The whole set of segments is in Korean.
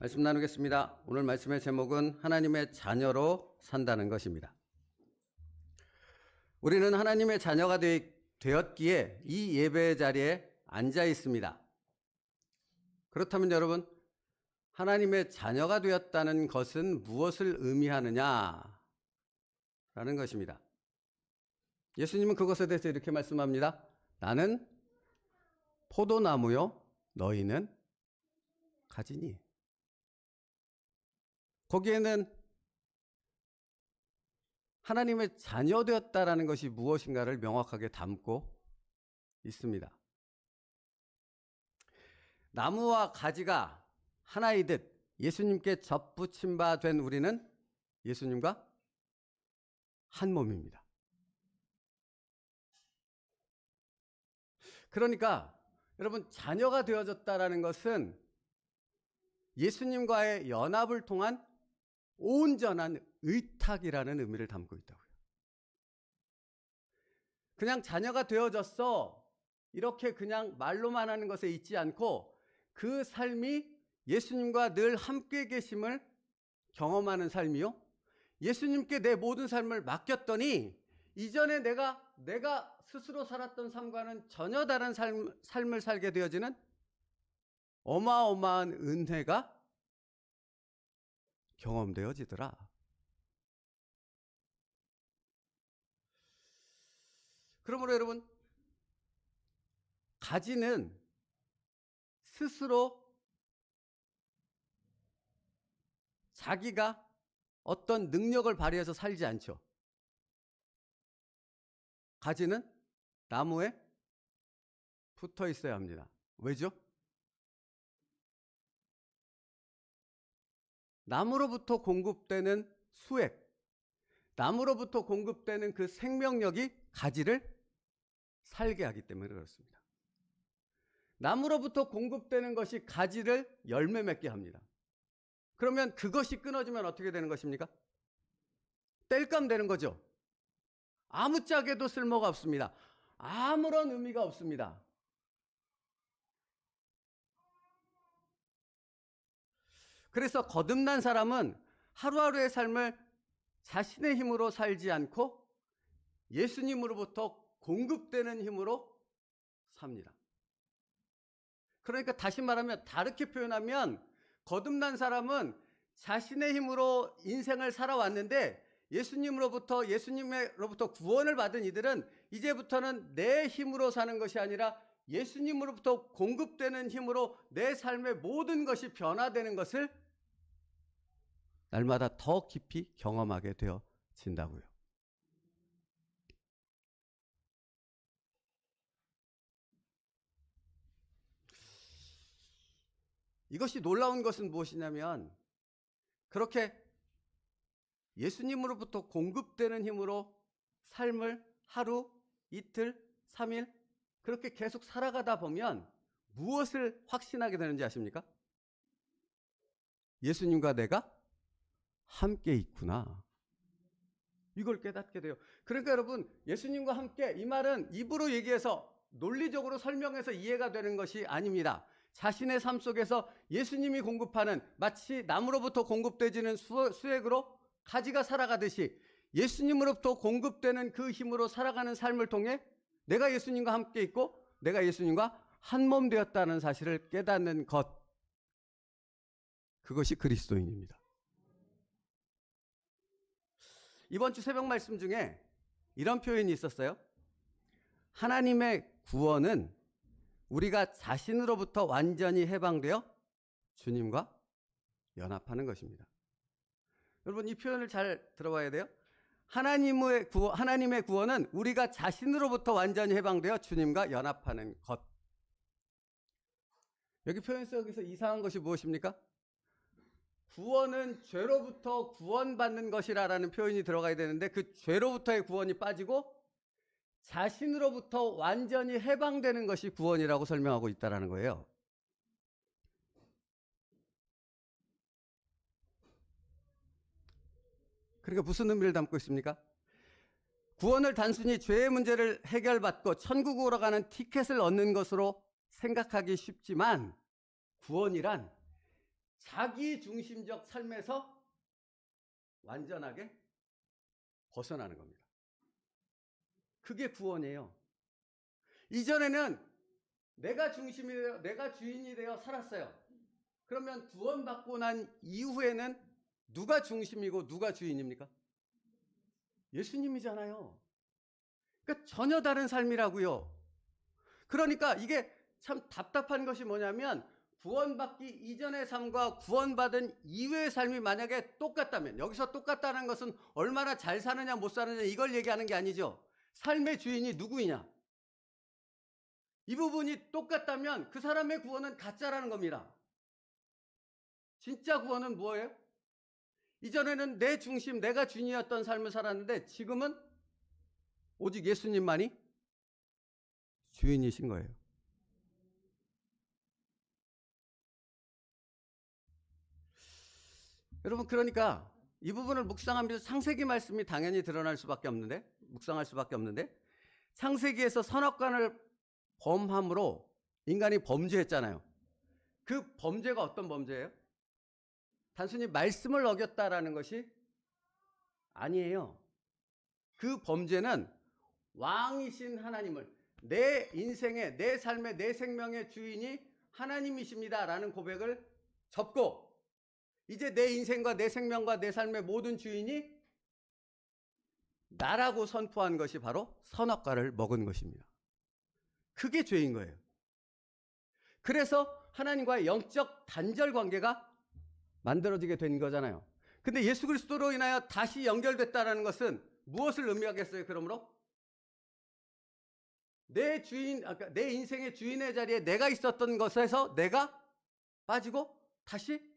말씀 나누겠습니다. 오늘 말씀의 제목은 하나님의 자녀로 산다는 것입니다. 우리는 하나님의 자녀가 되었기에 이 예배의 자리에 앉아 있습니다. 그렇다면 여러분, 하나님의 자녀가 되었다는 것은 무엇을 의미하느냐라는 것입니다. 예수님은 그것에 대해서 이렇게 말씀합니다. 나는 포도나무요, 너희는 가지니. 거기에는 하나님의 자녀 되었다라는 것이 무엇인가를 명확하게 담고 있습니다. 나무와 가지가 하나이듯 예수님께 접붙임 바 된 우리는 예수님과 한 몸입니다. 그러니까 여러분, 자녀가 되어졌다라는 것은 예수님과의 연합을 통한 온전한 의탁이라는 의미를 담고 있다고요. 그냥 자녀가 되어졌어, 이렇게 그냥 말로만 하는 것에 있지 않고 그 삶이 예수님과 늘 함께 계심을 경험하는 삶이요, 예수님께 내 모든 삶을 맡겼더니 이전에 내가 스스로 살았던 삶과는 전혀 다른 삶을 살게 되어지는 어마어마한 은혜가 경험되어지더라. 그러므로 여러분, 가지는 스스로 자기가 어떤 능력을 발휘해서 살지 않죠. 가지는 나무에 붙어 있어야 합니다. 왜죠? 나무로부터 공급되는 수액, 나무로부터 공급되는 그 생명력이 가지를 살게 하기 때문에 그렇습니다. 나무로부터 공급되는 것이 가지를 열매 맺게 합니다. 그러면 그것이 끊어지면 어떻게 되는 것입니까? 땔감 되는 거죠. 아무짝에도 쓸모가 없습니다. 아무런 의미가 없습니다. 그래서 거듭난 사람은 하루하루의 삶을 자신의 힘으로 살지 않고 예수님으로부터 공급되는 힘으로 삽니다. 그러니까 다시 말하면, 다르게 표현하면, 거듭난 사람은 자신의 힘으로 인생을 살아왔는데 예수님으로부터 구원을 받은 이들은 이제부터는 내 힘으로 사는 것이 아니라 예수님으로부터 공급되는 힘으로 내 삶의 모든 것이 변화되는 것을 날마다 더 깊이 경험하게 되어진다고요. 이것이 놀라운 것은 무엇이냐면, 그렇게 예수님으로부터 공급되는 힘으로 삶을 하루, 이틀, 3일 그렇게 계속 살아가다 보면 무엇을 확신하게 되는지 아십니까? 예수님과 내가 함께 있구나, 이걸 깨닫게 돼요. 그러니까 여러분, 예수님과 함께, 이 말은 입으로 얘기해서 논리적으로 설명해서 이해가 되는 것이 아닙니다. 자신의 삶 속에서 예수님이 공급하는, 마치 나무로부터 공급되지는 수액으로 가지가 살아가듯이 예수님으로부터 공급되는 그 힘으로 살아가는 삶을 통해 내가 예수님과 함께 있고 내가 예수님과 한 몸 되었다는 사실을 깨닫는 것, 그것이 그리스도인입니다. 이번 주 새벽 말씀 중에 이런 표현이 있었어요. 하나님의 구원은 우리가 자신으로부터 완전히 해방되어 주님과 연합하는 것입니다. 여러분, 이 표현을 잘 들어봐야 돼요. 하나님의 구원은 우리가 자신으로부터 완전히 해방되어 주님과 연합하는 것. 여기 표현 속에서 이상한 것이 무엇입니까? 구원은 죄로부터 구원받는 것이라는 표현이 들어가야 되는데, 그 죄로부터의 구원이 빠지고 자신으로부터 완전히 해방되는 것이 구원이라고 설명하고 있다는 거예요. 그러니까 무슨 의미를 담고 있습니까? 구원을 단순히 죄의 문제를 해결받고 천국으로 가는 티켓을 얻는 것으로 생각하기 쉽지만, 구원이란 자기 중심적 삶에서 완전하게 벗어나는 겁니다. 그게 구원이에요. 이전에는 내가 중심이 되어, 내가 주인이 되어 살았어요. 그러면 구원받고 난 이후에는 누가 중심이고 누가 주인입니까? 예수님이잖아요. 그러니까 전혀 다른 삶이라고요. 그러니까 이게 참 답답한 것이 뭐냐면, 구원받기 이전의 삶과 구원받은 이후의 삶이 만약에 똑같다면, 여기서 똑같다는 것은 얼마나 잘 사느냐 못 사느냐 이걸 얘기하는 게 아니죠. 삶의 주인이 누구이냐, 이 부분이 똑같다면 그 사람의 구원은 가짜라는 겁니다. 진짜 구원은 뭐예요? 이전에는 내 중심, 내가 주인이었던 삶을 살았는데 지금은 오직 예수님만이 주인이신 거예요. 여러분, 그러니까 이 부분을 묵상하면서 창세기 말씀이 당연히 드러날 수밖에 없는데, 묵상할 수밖에 없는데, 창세기에서 선악과를 범함으로 인간이 범죄했잖아요. 그 범죄가 어떤 범죄예요? 단순히 말씀을 어겼다라는 것이 아니에요. 그 범죄는 왕이신 하나님을, 내 인생의, 내 삶의, 내 생명의 주인이 하나님이십니다라는 고백을 접고, 이제 내 인생과 내 생명과 내 삶의 모든 주인이 나라고 선포한 것이 바로 선악과를 먹은 것입니다. 그게 죄인 거예요. 그래서 하나님과의 영적 단절 관계가 만들어지게 된 거잖아요. 근데 예수 그리스도로 인하여 다시 연결됐다는 것은 무엇을 의미하겠어요? 그러므로 내 주인, 내 인생의 주인의 자리에 내가 있었던 것에서 내가 빠지고 다시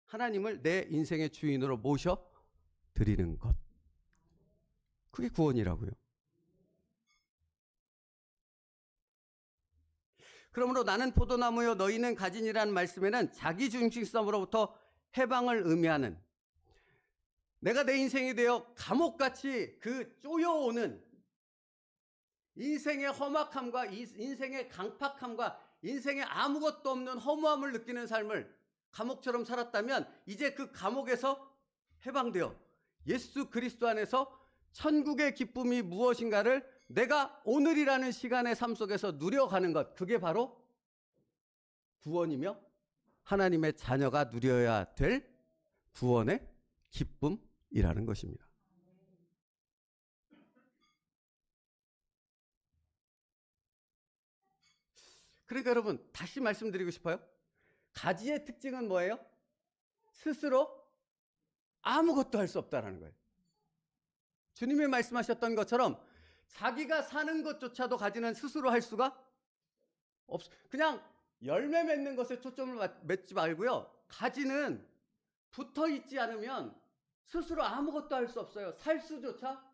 하나님을 내 인생의 주인으로 모셔 드리는 것. 그게 구원이라고요. 그러므로 나는 포도나무요 너희는 가진이라는 말씀에는 자기 중심성으로부터 해방을 의미하는, 내가 내 인생이 되어 감옥같이 그 쪼여오는 인생의 험악함과 인생의 강팍함과 인생에 아무것도 없는 허무함을 느끼는 삶을 감옥처럼 살았다면, 이제 그 감옥에서 해방되어 예수 그리스도 안에서 천국의 기쁨이 무엇인가를 내가 오늘이라는 시간의 삶 속에서 누려가는 것, 그게 바로 구원이며 하나님의 자녀가 누려야 될 구원의 기쁨이라는 것입니다. 그러니까 여러분, 다시 말씀드리고 싶어요. 가지의 특징은 뭐예요? 스스로 아무것도 할 수 없다는 거예요. 주님이 말씀하셨던 것처럼 자기가 사는 것조차도 가지는 스스로 할 수가 없어. 그냥 열매 맺는 것에 초점을 맺지 말고요. 가지는 붙어 있지 않으면 스스로 아무것도 할 수 없어요. 살 수조차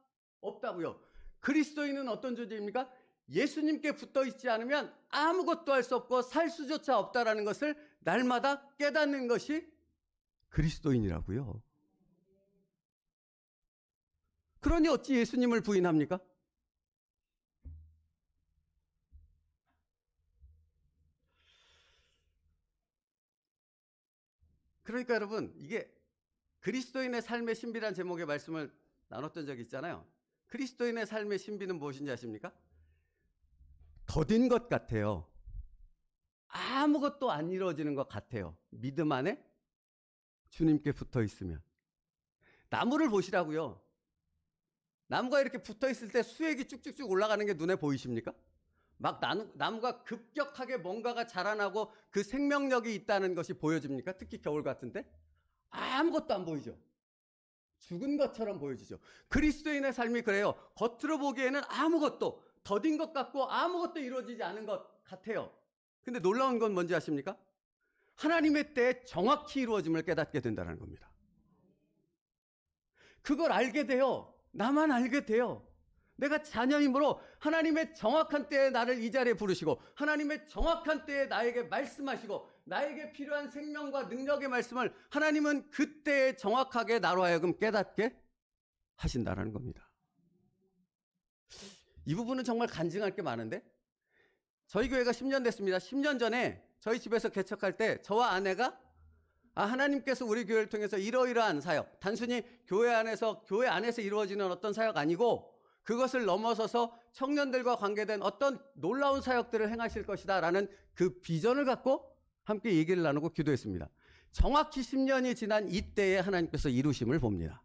없다고요. 그리스도인은 어떤 존재입니까? 예수님께 붙어 있지 않으면 아무것도 할 수 없고 살 수조차 없다라는 것을 날마다 깨닫는 것이 그리스도인이라고요. 그러니 어찌 예수님을 부인합니까? 그러니까 여러분, 이게 그리스도인의 삶의 신비란 제목의 말씀을 나눴던 적이 있잖아요. 그리스도인의 삶의 신비는 무엇인지 아십니까? 더딘 것 같아요. 아무것도 안 이루어지는 것 같아요. 믿음 안에 주님께 붙어 있으면. 나무를 보시라고요. 나무가 이렇게 붙어 있을 때 수액이 쭉쭉쭉 올라가는 게 눈에 보이십니까? 막 나무가 급격하게 뭔가가 자라나고 그 생명력이 있다는 것이 보여집니까? 특히 겨울 같은데 아무것도 안 보이죠. 죽은 것처럼 보여지죠. 그리스도인의 삶이 그래요. 겉으로 보기에는 아무것도, 더딘 것 같고 아무것도 이루어지지 않은 것 같아요. 근데 놀라운 건 뭔지 아십니까? 하나님의 때에 정확히 이루어짐을 깨닫게 된다는 겁니다. 그걸 알게 돼요. 나만 알게 돼요. 내가 자녀이므로 하나님의 정확한 때에 나를 이 자리에 부르시고 하나님의 정확한 때에 나에게 말씀하시고 나에게 필요한 생명과 능력의 말씀을 하나님은 그때에 정확하게 나로 하여금 깨닫게 하신다는 겁니다. 이 부분은 정말 간증할 게 많은데, 저희 교회가 10년 됐습니다. 10년 전에 저희 집에서 개척할 때 저와 아내가 하나님께서 우리 교회를 통해서 이러이러한 사역, 단순히 교회 안에서 이루어지는 어떤 사역 아니고 그것을 넘어서서 청년들과 관계된 어떤 놀라운 사역들을 행하실 것이다 라는 그 비전을 갖고 함께 얘기를 나누고 기도했습니다. 정확히 10년이 지난 이때에 하나님께서 이루심을 봅니다.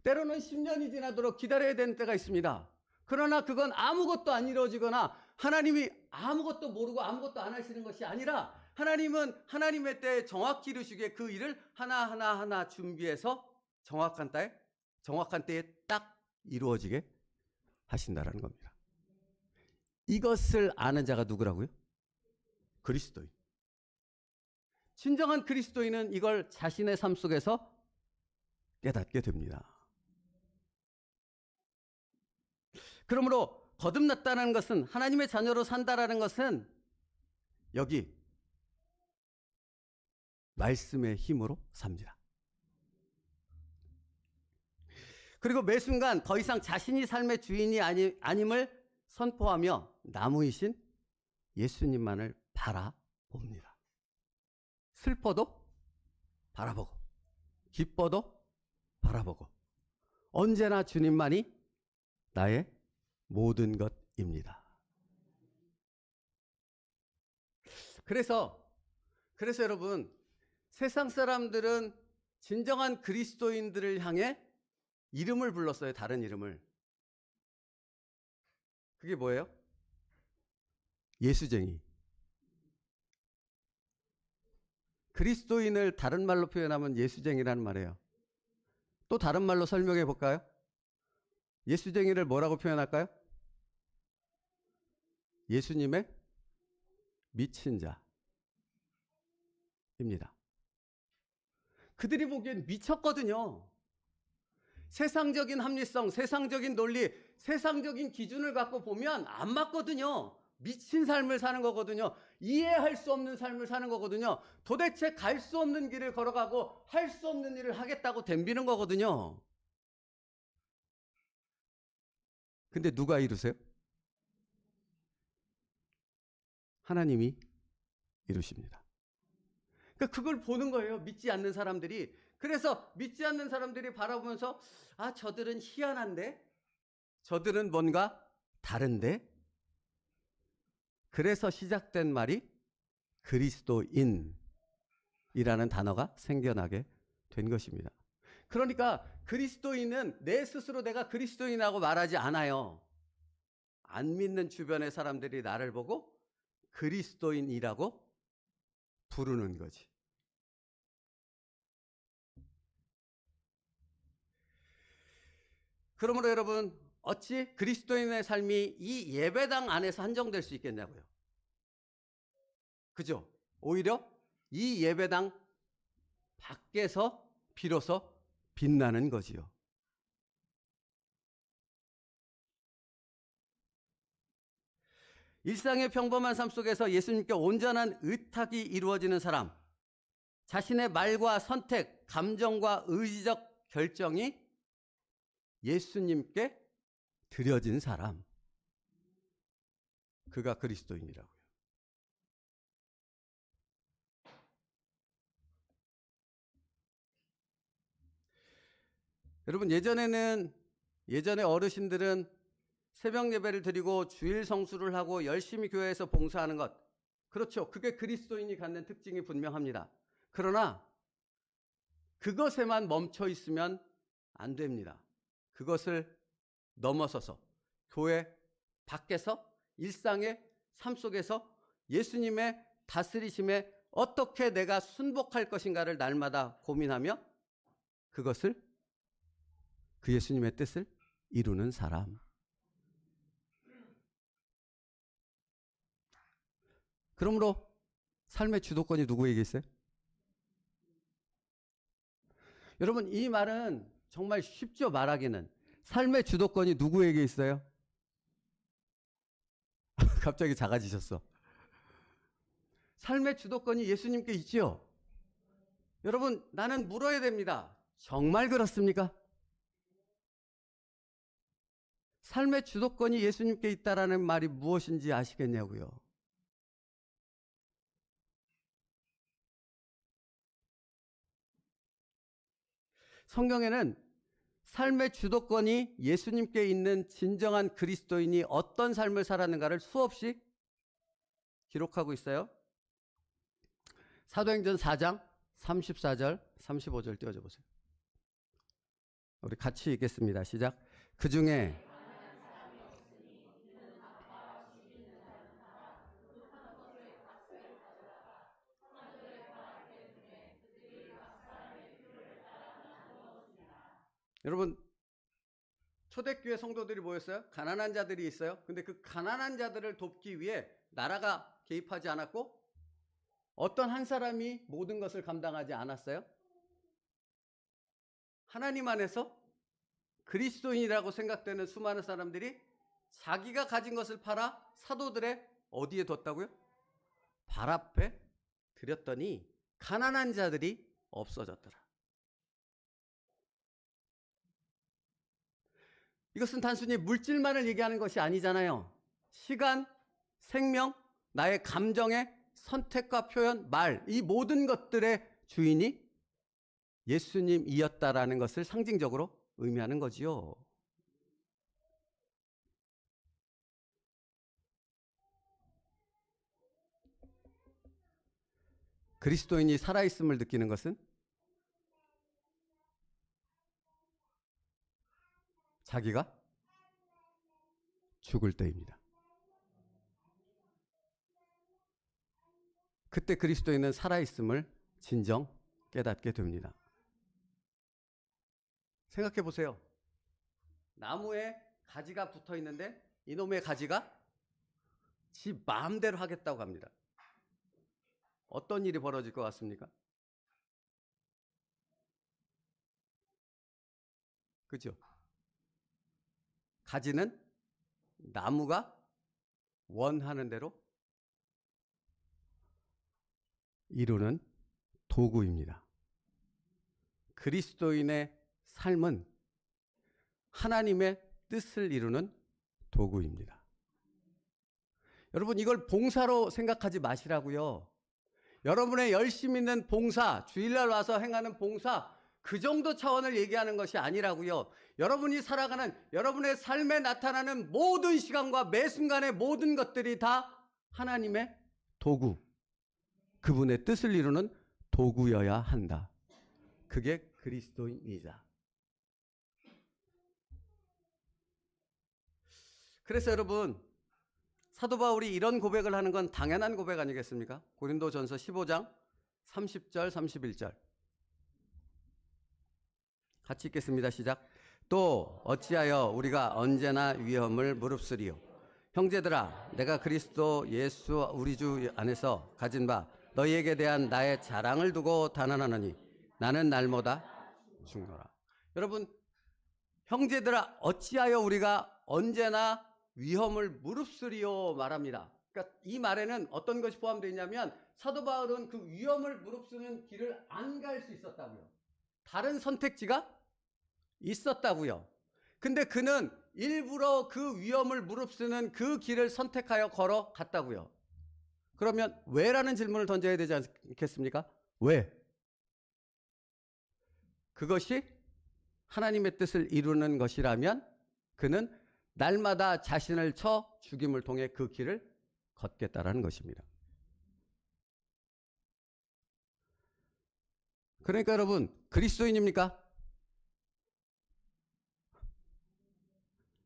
때로는 10년이 지나도록 기다려야 되는 때가 있습니다. 그러나 그건 아무것도 안 이루어지거나 하나님이 아무것도 모르고 아무것도 안 하시는 것이 아니라 하나님은 하나님의 때에 정확히 이루시기에 그 일을 하나하나 준비해서 정확한 때에 딱 이루어지게 하신다라는 겁니다. 이것을 아는 자가 누구라고요? 그리스도인. 진정한 그리스도인은 이걸 자신의 삶 속에서 깨닫게 됩니다. 그러므로 거듭났다는 것은, 하나님의 자녀로 산다라는 것은 여기 말씀의 힘으로 삽니다. 그리고 매 순간 더 이상 자신이 삶의 주인이 아님을 선포하며 나무이신 예수님만을 바라봅니다. 슬퍼도 바라보고 기뻐도 바라보고 언제나 주님만이 나의 모든 것입니다. 그래서 여러분, 세상 사람들은 진정한 그리스도인들을 향해 이름을 불렀어요. 다른 이름을. 그게 뭐예요? 예수쟁이. 그리스도인을 다른 말로 표현하면 예수쟁이라는 말이에요. 또 다른 말로 설명해 볼까요? 예수쟁이를 뭐라고 표현할까요? 예수님의 미친 자입니다. 그들이 보기엔 미쳤거든요. 세상적인 합리성, 세상적인 논리, 세상적인 기준을 갖고 보면 안 맞거든요. 미친 삶을 사는 거거든요. 이해할 수 없는 삶을 사는 거거든요. 도대체 갈 수 없는 길을 걸어가고 할 수 없는 일을 하겠다고 덤비는 거거든요. 근데 누가 이루세요? 하나님이 이루십니다. 그러니까 그걸 보는 거예요. 믿지 않는 사람들이. 그래서 믿지 않는 사람들이 바라보면서 저들은 희한한데? 저들은 뭔가 다른데? 그래서 시작된 말이 그리스도인이라는 단어가 생겨나게 된 것입니다. 그러니까 그리스도인은 내 스스로 내가 그리스도인이라고 말하지 않아요. 안 믿는 주변의 사람들이 나를 보고 그리스도인이라고 부르는 거지. 그러므로 여러분, 어찌 그리스도인의 삶이 이 예배당 안에서 한정될 수 있겠냐고요. 그죠? 오히려 이 예배당 밖에서 비로소 빛나는 거지요. 일상의 평범한 삶 속에서 예수님께 온전한 의탁이 이루어지는 사람, 자신의 말과 선택, 감정과 의지적 결정이 예수님께 드려진 사람, 그가 그리스도인이라고요. 여러분, 예전에 어르신들은 새벽 예배를 드리고 주일 성수를 하고 열심히 교회에서 봉사하는 것, 그렇죠. 그게 그리스도인이 갖는 특징이 분명합니다. 그러나 그것에만 멈춰 있으면 안 됩니다. 그것을 넘어서서 교회 밖에서 일상의 삶 속에서 예수님의 다스리심에 어떻게 내가 순복할 것인가를 날마다 고민하며 그것을, 그 예수님의 뜻을 이루는 사람. 그러므로 삶의 주도권이 누구에게 있어요? 여러분, 이 말은 정말 쉽죠, 말하기는. 삶의 주도권이 누구에게 있어요? 갑자기 작아지셨어. 삶의 주도권이 예수님께 있지요. 여러분, 나는 물어야 됩니다. 정말 그렇습니까? 삶의 주도권이 예수님께 있다라는 말이 무엇인지 아시겠냐고요. 성경에는 삶의 주도권이 예수님께 있는 진정한 그리스도인이 어떤 삶을 살았는가를 수없이 기록하고 있어요. 사도행전 4장 34절 35절 띄워줘 보세요. 우리 같이 읽겠습니다. 시작. 그 중에 여러분, 초대교회 성도들이 모였어요. 가난한 자들이 있어요. 근데 그 가난한 자들을 돕기 위해 나라가 개입하지 않았고 어떤 한 사람이 모든 것을 감당하지 않았어요. 하나님 안에서 그리스도인이라고 생각되는 수많은 사람들이 자기가 가진 것을 팔아 사도들의 어디에 뒀다고요? 발 앞에 드렸더니 가난한 자들이 없어졌더라. 이것은 단순히 물질만을 얘기하는 것이 아니잖아요. 시간, 생명, 나의 감정의 선택과 표현, 말, 이 모든 것들의 주인이 예수님이었다라는 것을 상징적으로 의미하는 거지요. 그리스도인이 살아있음을 느끼는 것은 자기가 죽을 때입니다. 그때 그리스도인은 살아있음을 진정 깨닫게 됩니다. 생각해 보세요. 나무에 가지가 붙어 있는데 이놈의 가지가 지 마음대로 하겠다고 합니다. 어떤 일이 벌어질 것 같습니까? 그죠? 가지는 나무가 원하는 대로 이루는 도구입니다. 그리스도인의 삶은 하나님의 뜻을 이루는 도구입니다. 여러분, 이걸 봉사로 생각하지 마시라고요. 여러분의 열심 있는 봉사, 주일날 와서 행하는 봉사, 그 정도 차원을 얘기하는 것이 아니라고요. 여러분이 살아가는 여러분의 삶에 나타나는 모든 시간과 매 순간의 모든 것들이 다 하나님의 도구, 그분의 뜻을 이루는 도구여야 한다. 그게 그리스도인이다. 그래서 여러분, 사도 바울이 이런 고백을 하는 건 당연한 고백 아니겠습니까? 고린도전서 15장 30절 31절 같이 읽겠습니다. 시작. 또 어찌하여 우리가 언제나 위험을 무릅쓰리요. 형제들아, 내가 그리스도 예수 우리 주 안에서 가진 바 너희에게 대한 나의 자랑을 두고 단언하노니 나는 날마다 죽노라. 여러분, 형제들아, 어찌하여 우리가 언제나 위험을 무릅쓰리요 말합니다. 그러니까 이 말에는 어떤 것이 포함되어 있냐면 사도 바울은 그 위험을 무릅쓰는 길을 안 갈 수 있었다고요. 다른 선택지가 있었다고요. 근데 그는 일부러 그 위험을 무릅쓰는 그 길을 선택하여 걸어갔다고요. 그러면 왜라는 질문을 던져야 되지 않겠습니까? 왜? 그것이 하나님의 뜻을 이루는 것이라면 그는 날마다 자신을 쳐 죽임을 통해 그 길을 걷겠다라는 것입니다. 그러니까 여러분, 그리스도인입니까?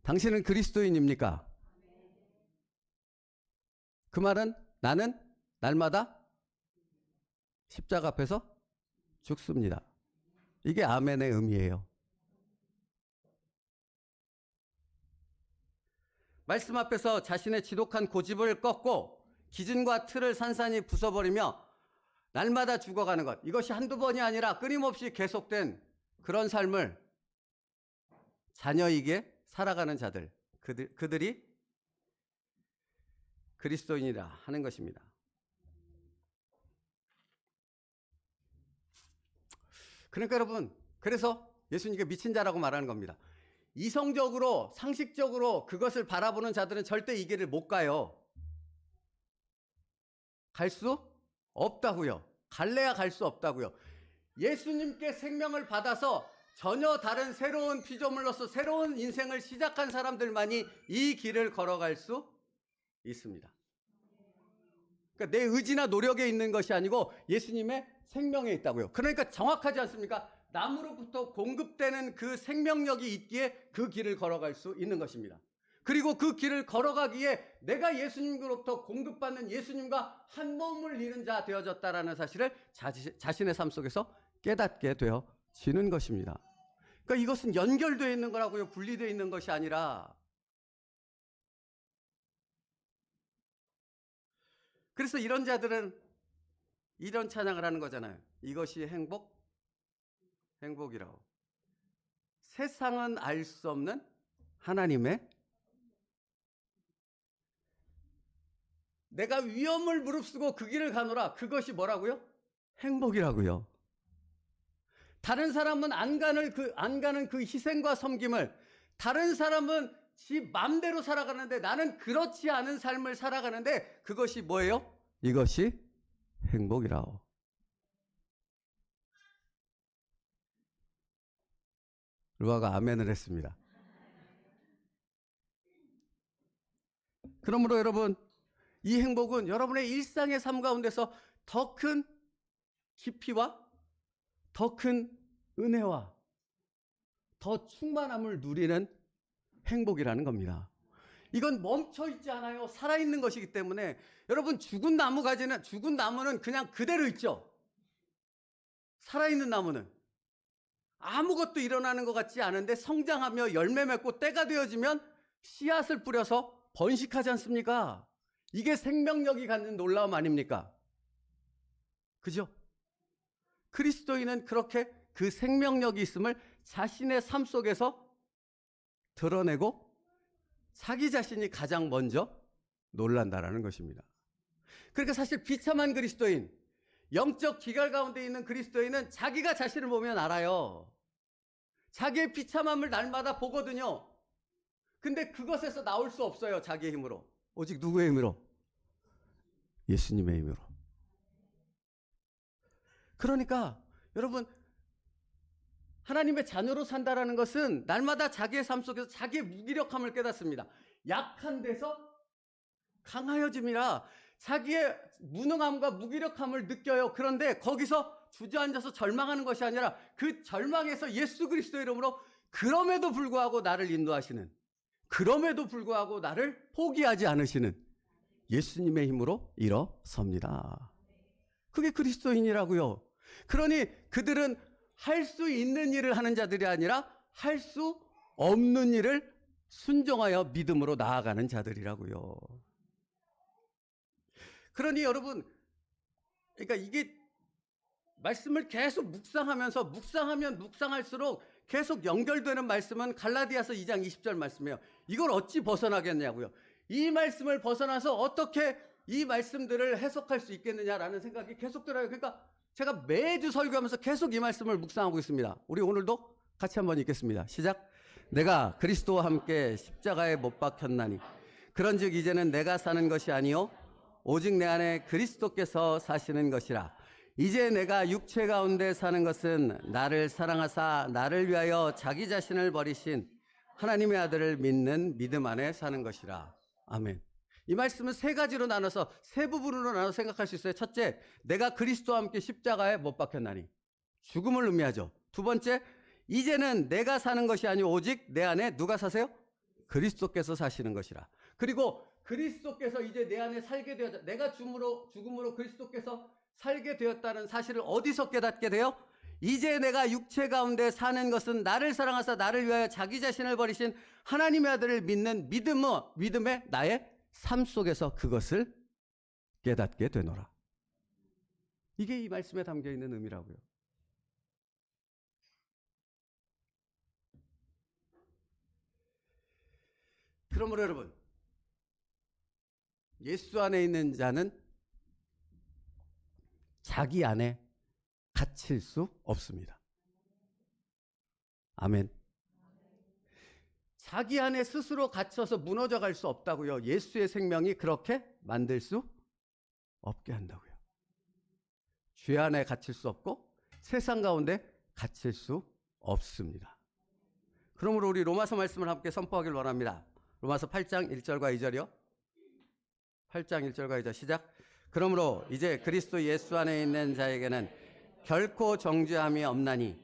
당신은 그리스도인입니까? 그 말은 나는 날마다 십자가 앞에서 죽습니다. 이게 아멘의 의미예요. 말씀 앞에서 자신의 지독한 고집을 꺾고 기준과 틀을 산산히 부숴버리며 날마다 죽어가는 것, 이것이 한두 번이 아니라 끊임없이 계속된 그런 삶을 자녀에게 살아가는 자들, 그들이 그리스도인이라 하는 것입니다. 그러니까 여러분, 그래서 예수님께 미친 자라고 말하는 겁니다. 이성적으로 상식적으로 그것을 바라보는 자들은 절대 이 길을 못 가요. 갈 수 없다고요. 갈래야 갈 수 없다고요. 예수님께 생명을 받아서 전혀 다른 새로운 피조물로서 새로운 인생을 시작한 사람들만이 이 길을 걸어갈 수 있습니다. 그러니까 내 의지나 노력에 있는 것이 아니고 예수님의 생명에 있다고요. 그러니까 정확하지 않습니까? 남으로부터 공급되는 그 생명력이 있기에 그 길을 걸어갈 수 있는 것입니다. 그리고 그 길을 걸어가기에 내가 예수님으로부터 공급받는 예수님과 한 몸을 이룬 자 되어졌다라는 사실을 자신의 삶 속에서 깨닫게 되어지는 것입니다. 그러니까 이것은 연결되어 있는 거라고요. 분리되어 있는 것이 아니라. 그래서 이런 자들은 이런 찬양을 하는 거잖아요. 이것이 행복이라고. 세상은 알 수 없는 하나님의, 내가 위험을 무릅쓰고 그 길을 가노라. 그것이 뭐라고요? 행복이라고요. 다른 사람은 안 가는 그 희생과 섬김을, 다른 사람은 지 맘대로 살아가는데 나는 그렇지 않은 삶을 살아가는데 그것이 뭐예요? 이것이 행복이라고. 루아가 아멘을 했습니다. 그러므로 여러분, 이 행복은 여러분의 일상의 삶 가운데서 더 큰 깊이와 더 큰 은혜와 더 충만함을 누리는 행복이라는 겁니다. 이건 멈춰있지 않아요. 살아있는 것이기 때문에. 여러분, 죽은 나무는 그냥 그대로 있죠. 살아있는 나무는 아무것도 일어나는 것 같지 않은데 성장하며 열매 맺고 때가 되어지면 씨앗을 뿌려서 번식하지 않습니까? 이게 생명력이 갖는 놀라움 아닙니까? 그죠? 그리스도인은 그렇게 그 생명력이 있음을 자신의 삶 속에서 드러내고 자기 자신이 가장 먼저 놀란다라는 것입니다. 그러니까 사실 비참한 그리스도인, 영적 기결 가운데 있는 그리스도인은 자기가 자신을 보면 알아요. 자기의 비참함을 날마다 보거든요. 근데 그것에서 나올 수 없어요. 자기의 힘으로. 오직 누구의 힘으로? 예수님의 힘으로. 그러니까 여러분, 하나님의 자녀로 산다라는 것은 날마다 자기의 삶 속에서 자기의 무기력함을 깨닫습니다. 약한 데서 강하여짐이라 자기의 무능함과 무기력함을 느껴요. 그런데 거기서 주저앉아서 절망하는 것이 아니라 그 절망에서 예수 그리스도의 이름으로 그럼에도 불구하고 나를 인도하시는, 그럼에도 불구하고 나를 포기하지 않으시는 예수님의 힘으로 일어섭니다. 그게 그리스도인이라고요. 그러니 그들은 할 수 있는 일을 하는 자들이 아니라 할 수 없는 일을 순종하여 믿음으로 나아가는 자들이라고요. 그러니 여러분, 그러니까 이게 말씀을 계속 묵상하면 묵상할수록 계속 연결되는 말씀은 갈라디아서 2장 20절 말씀이에요. 이걸 어찌 벗어나겠냐고요. 이 말씀을 벗어나서 어떻게 이 말씀들을 해석할 수 있겠느냐라는 생각이 계속 들어요. 그러니까 제가 매주 설교하면서 계속 이 말씀을 묵상하고 있습니다. 우리 오늘도 같이 한번 읽겠습니다. 시작. 내가 그리스도와 함께 십자가에 못 박혔나니 그런즉 이제는 내가 사는 것이 아니요 오직 내 안에 그리스도께서 사시는 것이라. 이제 내가 육체 가운데 사는 것은 나를 사랑하사 나를 위하여 자기 자신을 버리신 하나님의 아들을 믿는 믿음 안에 사는 것이라. 아멘. 이 말씀은 세 가지로 나눠서, 세 부분으로 나눠서 생각할 수 있어요. 첫째, 내가 그리스도와 함께 십자가에 못 박혔나니, 죽음을 의미하죠. 두 번째, 이제는 내가 사는 것이 아니오 오직 내 안에 누가 사세요? 그리스도께서 사시는 것이라. 그리고 그리스도께서 이제 내 안에 살게 되었다. 내가 죽음으로 그리스도께서 살게 되었다는 사실을 어디서 깨닫게 돼요? 이제 내가 육체 가운데 사는 것은 나를 사랑하사 나를 위하여 자기 자신을 버리신 하나님의 아들을 믿는 믿음의 나의 삶 속에서 그것을 깨닫게 되노라. 이게 이 말씀에 담겨 있는 의미라고요. 그러므로 여러분, 예수 안에 있는 자는 자기 안에 갇힐 수 없습니다. 아멘. 자기 안에 스스로 갇혀서 무너져 갈 수 없다고요. 예수의 생명이 그렇게 만들 수 없게 한다고요. 죄 안에 갇힐 수 없고 세상 가운데 갇힐 수 없습니다. 그러므로 우리 로마서 말씀을 함께 선포하길 원합니다. 로마서 8장 1절과 2절이요. 8장 1절과 2절 시작. 그러므로 이제 그리스도 예수 안에 있는 자에게는 결코 정죄함이 없나니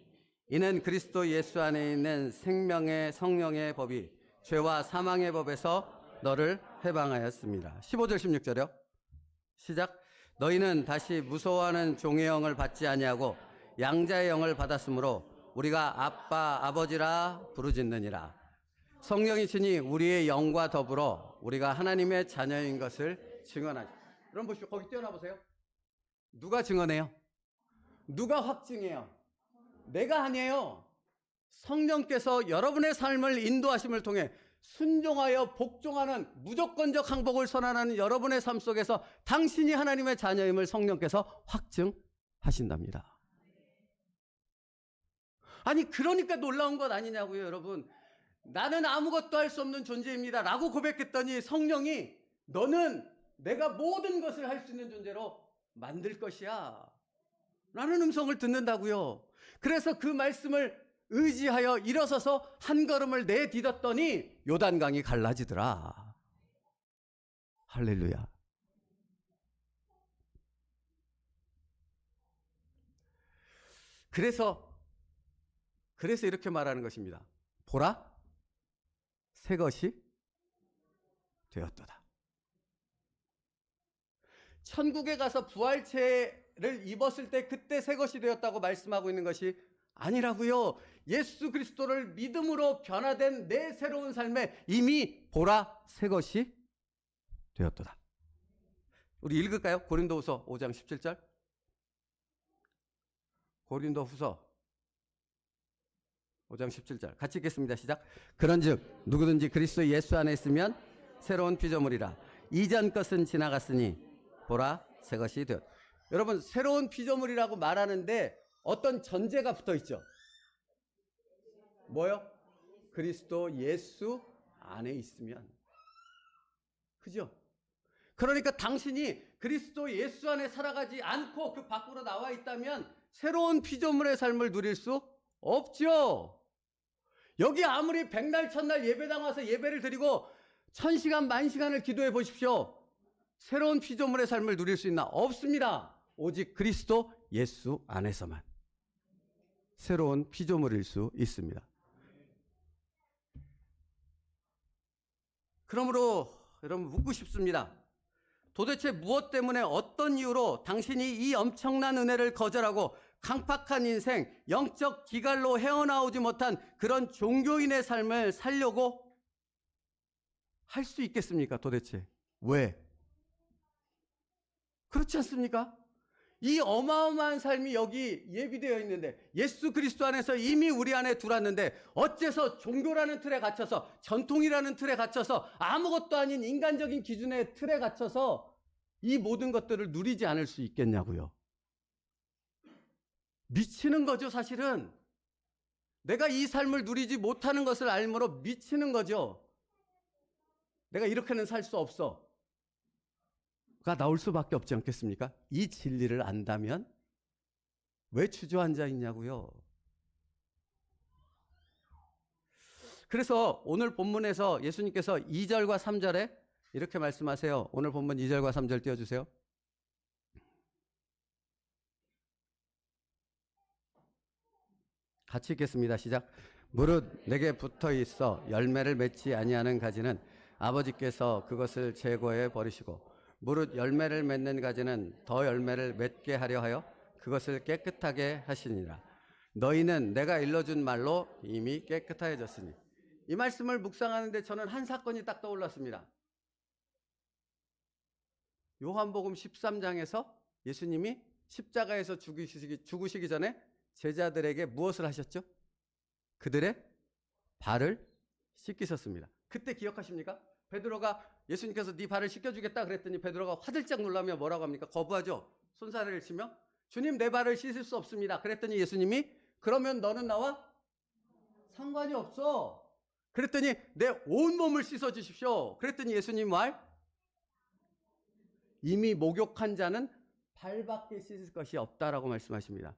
이는 그리스도 예수 안에 있는 생명의 성령의 법이 죄와 사망의 법에서 너를 해방하였습니다. 15절 16절이요. 시작. 너희는 다시 무서워하는 종의 영을 받지 아니하고 양자의 영을 받았으므로 우리가 아빠 아버지라 부르짖느니라. 성령이 친히 우리의 영과 더불어 우리가 하나님의 자녀인 것을 증언하죠. 여러분 보시죠. 거기 뛰어나 보세요. 누가 증언해요? 누가 확증해요? 내가 아니에요. 성령께서 여러분의 삶을 인도하심을 통해 순종하여 복종하는 무조건적 항복을 선언하는 여러분의 삶 속에서 당신이 하나님의 자녀임을 성령께서 확증하신답니다. 아니 그러니까 놀라운 것 아니냐고요, 여러분. 나는 아무것도 할 수 없는 존재입니다 라고 고백했더니 성령이 너는 내가 모든 것을 할 수 있는 존재로 만들 것이야 라는 음성을 듣는다고요. 그래서 그 말씀을 의지하여 일어서서 한 걸음을 내딛었더니 요단강이 갈라지더라. 할렐루야. 그래서 이렇게 말하는 것입니다. 보라, 새 것이 되었도다. 천국에 가서 부활체를 입었을 때 그때 새 것이 되었다고 말씀하고 있는 것이 아니라고요. 예수 그리스도를 믿음으로 변화된 내 새로운 삶에 이미 보라 새 것이 되었도다. 우리 읽을까요? 고린도후서 5장 17절. 고린도후서 5장 17절 같이 읽겠습니다. 시작. 그런즉 누구든지 그리스도 예수 안에 있으면 새로운 피조물이라. 이전 것은 지나갔으니 보라 새 것이 되었다. 여러분 새로운 피조물이라고 말하는데 어떤 전제가 붙어 있죠. 뭐요? 그리스도 예수 안에 있으면. 그죠? 그러니까 당신이 그리스도 예수 안에 살아가지 않고 그 밖으로 나와 있다면 새로운 피조물의 삶을 누릴 수 없죠. 여기 아무리 백날 첫날 예배당 와서 예배를 드리고 1000시간 만시간을 기도해 보십시오. 새로운 피조물의 삶을 누릴 수 있나? 없습니다. 오직 그리스도 예수 안에서만 새로운 피조물일 수 있습니다. 그러므로 여러분 묻고 싶습니다. 도대체 무엇 때문에 어떤 이유로 당신이 이 엄청난 은혜를 거절하고 강팍한 인생, 영적 기갈로 헤어나오지 못한 그런 종교인의 삶을 살려고 할 수 있겠습니까? 도대체 왜? 그렇지 않습니까? 이 어마어마한 삶이 여기 예비되어 있는데 예수 그리스도 안에서 이미 우리 안에 들어왔는데 어째서 종교라는 틀에 갇혀서 전통이라는 틀에 갇혀서 아무것도 아닌 인간적인 기준의 틀에 갇혀서 이 모든 것들을 누리지 않을 수 있겠냐고요. 미치는 거죠. 사실은 내가 이 삶을 누리지 못하는 것을 알므로 미치는 거죠. 내가 이렇게는 살 수 없어 가 나올 수밖에 없지 않겠습니까? 이 진리를 안다면 왜 주저앉아 있냐고요. 그래서 오늘 본문에서 예수님께서 2절과 3절에 이렇게 말씀하세요. 오늘 본문 2절과 3절 띄워주세요. 같이 읽겠습니다. 시작. 무릇 내게 붙어 있어 열매를 맺지 아니하는 가지는 아버지께서 그것을 제거해 버리시고 무릇 열매를 맺는 가지는 더 열매를 맺게 하려 하여 그것을 깨끗하게 하시니라. 너희는 내가 일러준 말로 이미 깨끗해졌으니. 이 말씀을 묵상하는데 저는 한 사건이 딱 떠올랐습니다. 요한복음 13장에서 예수님이 십자가에서 죽으시기 전에 제자들에게 무엇을 하셨죠? 그들의 발을 씻기셨습니다. 그때 기억하십니까? 베드로가 예수님께서 네 발을 씻겨주겠다 그랬더니 베드로가 화들짝 놀라며 뭐라고 합니까? 거부하죠. 손사래를 치며 주님 내 발을 씻을 수 없습니다. 그랬더니 예수님이 그러면 너는 나와 상관이 없어. 그랬더니 내 온몸을 씻어주십시오. 그랬더니 예수님 말, 이미 목욕한 자는 발밖에 씻을 것이 없다라고 말씀하십니다.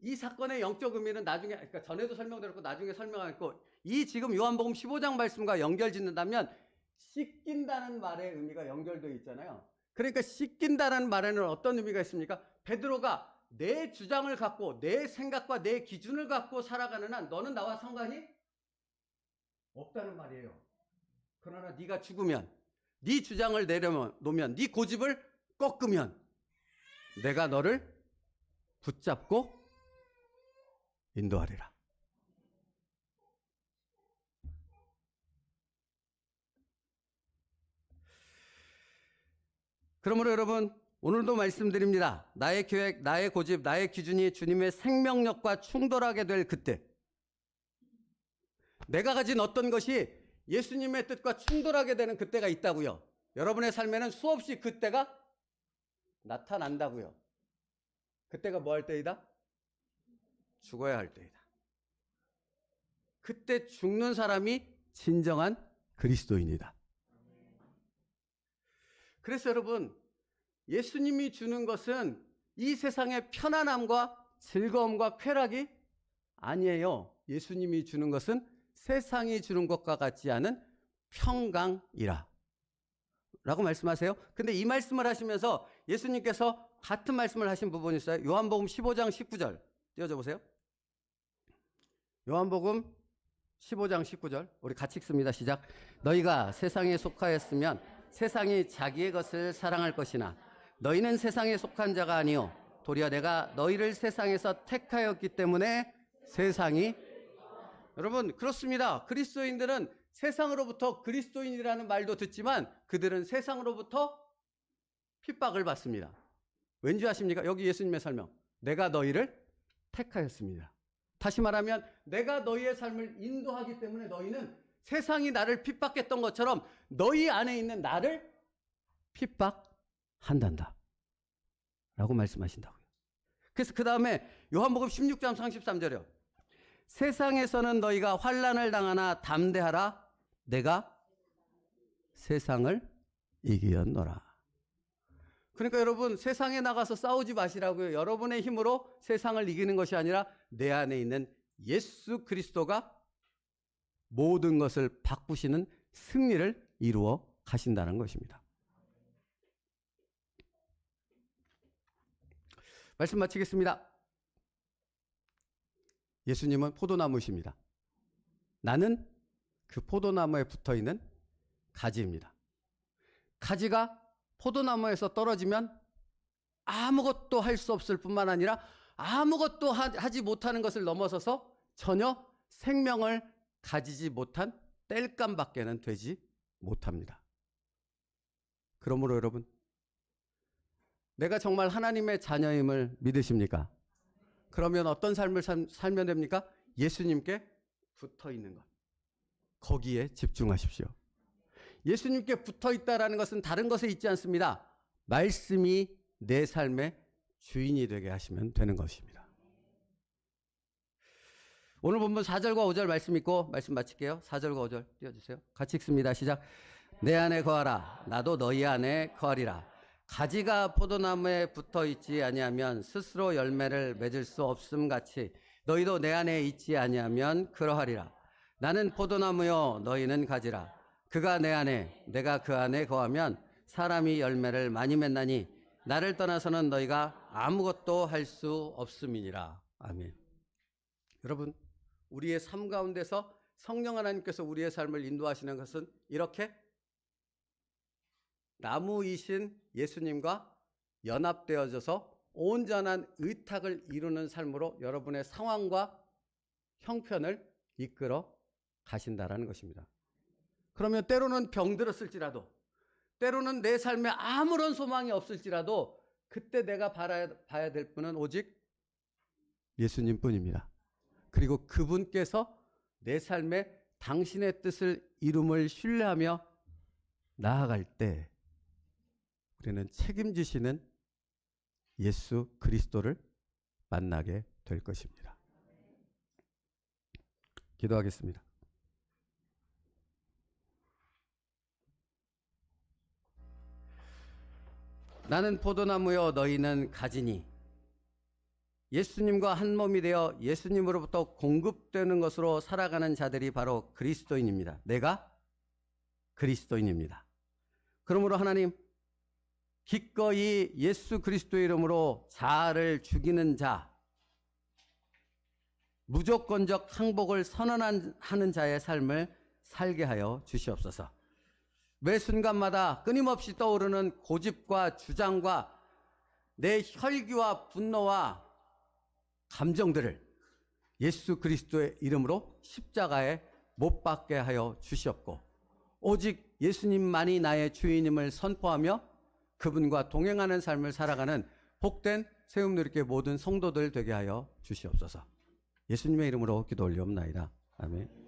이 사건의 영적 의미는 나중에, 그러니까 전에도 설명드렸고 나중에 설명하고, 이 지금 요한복음 15장 말씀과 연결 짓는다면 씻긴다는 말의 의미가 연결되어 있잖아요. 그러니까 씻긴다는 말에는 어떤 의미가 있습니까? 베드로가 내 주장을 갖고 내 생각과 내 기준을 갖고 살아가는 한 너는 나와 상관이 없다는 말이에요. 그러나 네가 죽으면, 네 주장을 내려놓으면, 네 고집을 꺾으면 내가 너를 붙잡고 인도하리라. 그러므로 여러분, 오늘도 말씀드립니다. 나의 계획, 나의 고집, 나의 기준이 주님의 생명력과 충돌하게 될 그때, 내가 가진 어떤 것이 예수님의 뜻과 충돌하게 되는 그때가 있다고요. 여러분의 삶에는 수없이 그때가 나타난다고요. 그때가 뭐 할 때이다? 죽어야 할 때이다. 그때 죽는 사람이 진정한 그리스도인이다. 그래서 여러분, 예수님이 주는 것은 이 세상의 편안함과 즐거움과 쾌락이 아니에요. 예수님이 주는 것은 세상이 주는 것과 같지 않은 평강이라 라고 말씀하세요. 근데 이 말씀을 하시면서 예수님께서 같은 말씀을 하신 부분이 있어요. 요한복음 15장 19절 띄워줘 보세요. 요한복음 15장 19절 우리 같이 읽습니다. 시작. 너희가 세상에 속하였으면 세상이 자기의 것을 사랑할 것이나 너희는 세상에 속한 자가 아니요 도리어 내가 너희를 세상에서 택하였기 때문에 세상이. 여러분, 그렇습니다. 그리스도인들은 세상으로부터, 그리스도인이라는 말도 듣지만 그들은 세상으로부터 핍박을 받습니다. 왠지 아십니까? 여기 예수님의 설명. 내가 너희를 택하였습니다. 다시 말하면 내가 너희의 삶을 인도하기 때문에 너희는 세상이 나를 핍박했던 것처럼 너희 안에 있는 나를 핍박한단다 라고 말씀하신다고요. 그래서 그 다음에 요한복음 16장 33절이요. 세상에서는 너희가 환난을 당하나 담대하라. 내가 세상을 이기었노라. 그러니까 여러분, 세상에 나가서 싸우지 마시라고요. 여러분의 힘으로 세상을 이기는 것이 아니라 내 안에 있는 예수 그리스도가 모든 것을 바꾸시는 승리를 이루어 가신다는 것입니다. 말씀 마치겠습니다. 예수님은 포도나무이십니다. 나는 그 포도나무에 붙어있는 가지입니다. 가지가 포도나무에서 떨어지면 아무것도 할 수 없을 뿐만 아니라 아무것도 하지 못하는 것을 넘어서서 전혀 생명을 가지지 못한 땔감밖에는 되지 못합니다. 그러므로 여러분, 내가 정말 하나님의 자녀임을 믿으십니까? 그러면 어떤 삶을 살면 됩니까? 예수님께 붙어 있는 것. 거기에 집중하십시오. 예수님께 붙어 있다라는 것은 다른 것에 있지 않습니다. 말씀이 내 삶의 주인이 되게 하시면 되는 것입니다. 오늘 본문 4절과 5절 말씀 읽고 말씀 마칠게요. 4절과 5절 띄워주세요. 같이 읽습니다. 시작. 내 안에 거하라. 나도 너희 안에 거하리라. 가지가 포도나무에 붙어 있지 아니하면 스스로 열매를 맺을 수 없음 같이 너희도 내 안에 있지 아니하면 그러하리라. 나는 포도나무요 너희는 가지라. 그가 내 안에 내가 그 안에 거하면 사람이 열매를 많이 맺나니 나를 떠나서는 너희가 아무것도 할 수 없음이니라. 아멘. 여러분, 우리의 삶 가운데서 성령 하나님께서 우리의 삶을 인도하시는 것은 이렇게 나무이신 예수님과 연합되어져서 온전한 의탁을 이루는 삶으로 여러분의 상황과 형편을 이끌어 가신다라는 것입니다. 그러면 때로는 병들었을지라도, 때로는 내 삶에 아무런 소망이 없을지라도 그때 내가 봐야 될 분은 오직 예수님뿐입니다. 그리고 그분께서 내 삶에 당신의 뜻을 이룸을 신뢰하며 나아갈 때 우리는 책임지시는 예수 그리스도를 만나게 될 것입니다. 기도하겠습니다. 나는 포도나무요 너희는 가지니. 예수님과 한 몸이 되어 예수님으로부터 공급되는 것으로 살아가는 자들이 바로 그리스도인입니다. 내가 그리스도인입니다. 그러므로 하나님, 기꺼이 예수 그리스도의 이름으로 자아를 죽이는 자, 무조건적 항복을 선언하는 자의 삶을 살게 하여 주시옵소서. 매 순간마다 끊임없이 떠오르는 고집과 주장과 내 혈기와 분노와 감정들을 예수 그리스도의 이름으로 십자가에 못 박게 하여 주시옵고, 오직 예수님만이 나의 주인임을 선포하며 그분과 동행하는 삶을 살아가는 복된 세움누리교회 모든 성도들 되게 하여 주시옵소서. 예수님의 이름으로 기도 올리옵나이다. 아멘.